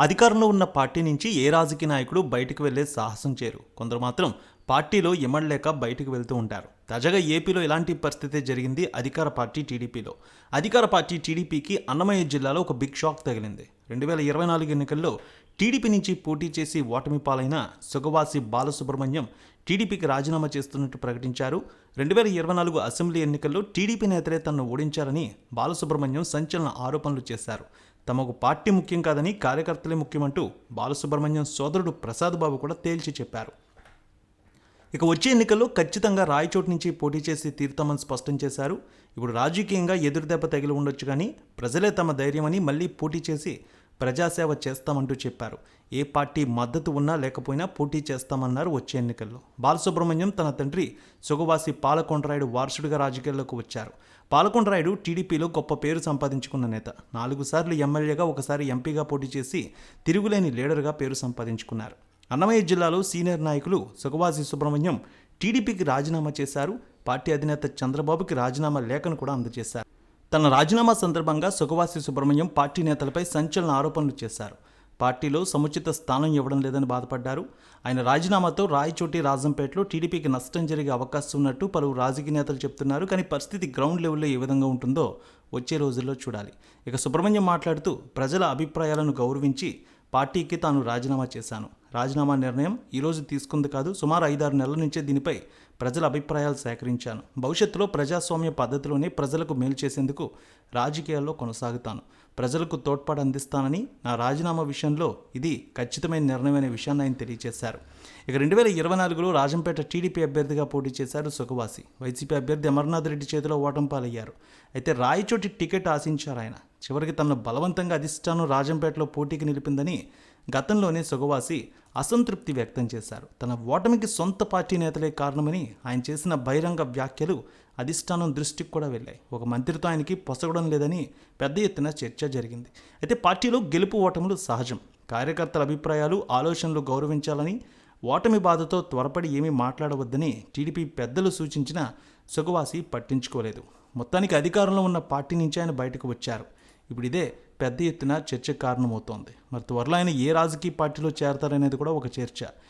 అధికారంలో ఉన్న పార్టీ నుంచి ఏ రాజకీయ నాయకుడు బయటకు వెళ్లే సాహసం చేయరు. కొందరు మాత్రం పార్టీలో ఇమడలేక బయటకు వెళ్తూ ఉంటారు. తాజాగా ఏపీలో ఇలాంటి పరిస్థితే జరిగింది. అధికార పార్టీ టీడీపీలో. అధికార పార్టీ టీడీపీకి అన్నమయ్య జిల్లాలో ఒక బిగ్ షాక్ తగిలింది. 2024 ఎన్నికల్లో టీడీపీ నుంచి పోటీ చేసి ఓటమి పాలైన సుగవాసి బాలసుబ్రహ్మణ్యం టీడీపీకి రాజీనామా చేస్తున్నట్టు ప్రకటించారు. 2024 అసెంబ్లీ ఎన్నికల్లో టీడీపీ నేతలే తనను ఓడించారని బాలసుబ్రహ్మణ్యం సంచలన ఆరోపణలు చేశారు. తమకు పార్టీ ముఖ్యం కాదని కార్యకర్తలే ముఖ్యమంటూ బాలసుబ్రహ్మణ్యం సోదరుడు ప్రసాద్ బాబు కూడా తేల్చి చెప్పారు. ఇక వచ్చే ఎన్నికల్లో ఖచ్చితంగా రాయచోటు నుంచి పోటీ చేసి తీరుతామని స్పష్టం చేశారు. ఇప్పుడు రాజకీయంగా ఎదురుదెబ్బ తగిలి ఉండొచ్చు కానీ ప్రజలే తమ ధైర్యమని మళ్ళీ పోటీ చేసి ప్రజాసేవ చేస్తామంటూ చెప్పారు. ఏ పార్టీ మద్దతు ఉన్నా లేకపోయినా పోటీ చేస్తామన్నారు. వచ్చే ఎన్నికల్లో బాలసుబ్రహ్మణ్యం తన తండ్రి సుగవాసి పాలకొండరాయుడు వారసుడిగా రాజకీయాల్లోకి వచ్చారు. పాలకొండరాయుడు టీడీపీలో గొప్ప పేరు సంపాదించుకున్న నేత. 4 సార్లు ఎమ్మెల్యేగా, ఒకసారి ఎంపీగా పోటీ చేసి తిరుగులేని లీడర్గా పేరు సంపాదించుకున్నారు. అన్నమయ్య జిల్లాలో సీనియర్ నాయకులు సుగవాసి సుబ్రహ్మణ్యం టీడీపీకి రాజీనామా చేశారు. పార్టీ అధినేత చంద్రబాబుకి రాజీనామా లేఖను కూడా అందజేశారు. తన రాజీనామా సందర్భంగా సుగవాసి సుబ్రహ్మణ్యం పార్టీ నేతలపై సంచలన ఆరోపణలు చేశారు. పార్టీలో సముచిత స్థానం ఇవ్వడం లేదని బాధపడ్డారు. ఆయన రాజీనామాతో రాయచోటి, రాజంపేటలో టీడీపీకి నష్టం జరిగే అవకాశం ఉన్నట్టు పలువురు రాజకీయ నేతలు చెప్తున్నారు. కానీ పరిస్థితి గ్రౌండ్ లెవెల్లో ఏ విధంగా ఉంటుందో వచ్చే రోజుల్లో చూడాలి. ఇక సుబ్రహ్మణ్యం మాట్లాడుతూ ప్రజల అభిప్రాయాలను గౌరవించి పార్టీకి తాను రాజీనామా చేశాను. రాజీనామా నిర్ణయం ఈరోజు తీసుకుంది కాదు. సుమారు 5-6 నెలల నుంచే దీనిపై ప్రజల అభిప్రాయాలు సేకరించాను. భవిష్యత్తులో ప్రజాస్వామ్య పద్ధతిలోనే ప్రజలకు మేలు చేసేందుకు రాజకీయాల్లో కొనసాగుతాను. ప్రజలకు తోడ్పాటు అందిస్తానని, నా రాజీనామా విషయంలో ఇది ఖచ్చితమైన నిర్ణయం అనే విషయాన్ని ఆయన తెలియజేశారు. ఇక 2024లో రాజంపేట టీడీపీ అభ్యర్థిగా పోటీ చేశారు సుగవాసి. వైసీపీ అభ్యర్థి అమర్నాథ్ రెడ్డి చేతిలో ఓటమి పాలయ్యారు. అయితే రాయచోటి టికెట్ ఆశించారు ఆయన. చివరికి తనను బలవంతంగా అధిష్టానం రాజంపేటలో పోటీకి నిలిపిందని గతంలోనే సుగవాసి అసంతృప్తి వ్యక్తం చేశారు. తన ఓటమికి సొంత పార్టీ నేతలే కారణమని ఆయన చేసిన బహిరంగ వ్యాఖ్యలు అధిష్టానం దృష్టికి కూడా వెళ్ళాయి. ఒక మంత్రితో ఆయనకి పొసగడం లేదని పెద్ద ఎత్తున చర్చ జరిగింది. అయితే పార్టీలో గెలుపు ఓటములు సహజం. కార్యకర్తల అభిప్రాయాలు, ఆలోచనలు గౌరవించాలని, ఓటమి బాధతో త్వరపడి ఏమీ మాట్లాడవద్దని టీడీపీ పెద్దలు సూచించినా సుగవాసి పట్టించుకోలేదు. మొత్తానికి అధికారంలో ఉన్న పార్టీ నుంచి ఆయన బయటకు వచ్చారు. ఇప్పుడు ఇదే పెద్ద ఎత్తున చర్చకు కారణమవుతోంది. మరి త్వరలో ఆయన ఏ రాజకీయ పార్టీలో చేరతారనేది కూడా ఒక చర్చ.